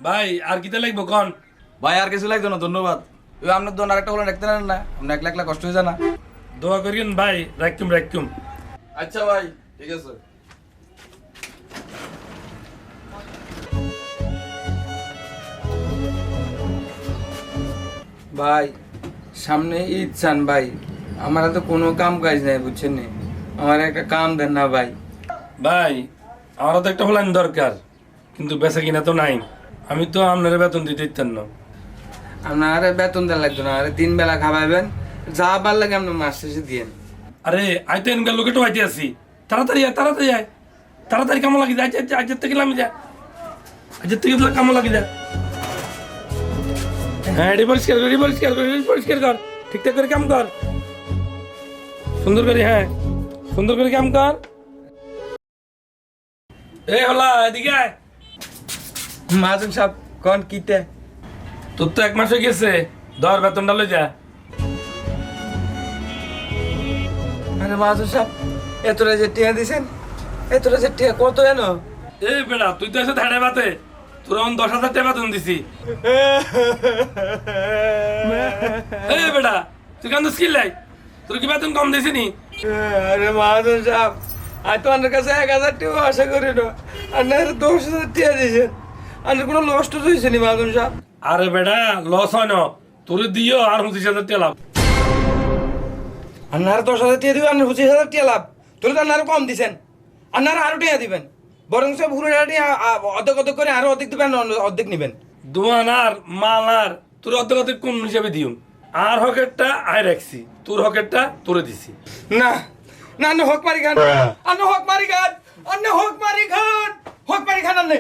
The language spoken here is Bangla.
ভাই আর কিতে লাগবো কন? ভাই আর কিছু লাগতো না, ধন্যবাদ। আপনার দোন আরেকটা বলে রাখতে পারেন না, আপনার একলা একলা কষ্ট হয়ে যায় না? দোয়া করিয়েন ভাই, রাখুম রাখুম। আচ্ছা ভাই, ঠিক আছে। ভাই সামনে ঈদ চান ভাই, আমার তো কোনো কাম কাজ নাই বুঝছেন নি, আমার একটা কাম দেন না ভাই। ভাই আমারও তো একটা প্ল্যান দরকার, কিন্তু বেচা কিনা তো নাই। আমি তো আপনার বেতন দিতে ইচ্ছেন না। আপনার আরে বেতন দেওয়া লাগতো না, আরে 3 বেলা খাওয়াবেন, যা ভাল লাগে আপনি মাস শেষে দিয়েন। আরে আইতে এনকার লোকে তো আইতে আসি, তাড়াতাড়ি আয় তাড়াতাড়ি আয়, তাড়াতাড়ি কামো লাগি যায়। আজের থেকে আমি যা, আজের থেকে কামো লাগি যা। হ্যাঁ এটি পরিষ্কার কর, পরিষ্কার কর, পরিষ্কার কর, ঠিকঠাক করে কাম কর, সুন্দর করে। হ্যাঁ সুন্দর করে কাম কর। এই হলা এদিকে আয়। মাজন সাহেব কোন কিতে? তোর তো 1 মাস হয়ে গেছে, ধর বেতনটা লই যা। আরে মাজন সাহেব এতটা যে টিয়া দিছেন, এতটা যে টিয়া কত এনো? এই বেড়া তুই তো এসে ধাড়ে বাতে, তোর এখন 10,000 টাকা বেতন দিছি। এই বেড়া তুই কেন স্কিল লাই, তোর কি বেতন কম দিছি নি? আরে মাজন সাহেব আমি তো আপনার কাছে 1000 টিয়া আশা করি না, আপনার 10,000 টিয়া দিয়েছেন, আপনার কোনো লস তো হয়েছে নি মাজন সাহেব? আরে বেড়া লস হয় না, তোর দিও আর 25,000 টাকা লাভ। আপনার 10,000 টিয়া দিবেন, আপনার 25,000 টিয়া লাভ, তোর তো আপনারা কম দিছেন, আপনারা আরো টিয়া দিবেন, বরং সব ঘুরে অর্ধেক অর্ধেক করে আরো অর্ধেক দিবেন, অর্ধেক নেবেন। দোয়ান আর মাল আর তোর অর্ধেক কোন হিসাবে দিও, আর হকেরটা আয় রাখছি, তোর হকেরটা তোরে দিছি। না না, আপনি হক মারি খান, আপনি হক মারি খান, আপনি হক মারি খান, হক মারি খান আপনি।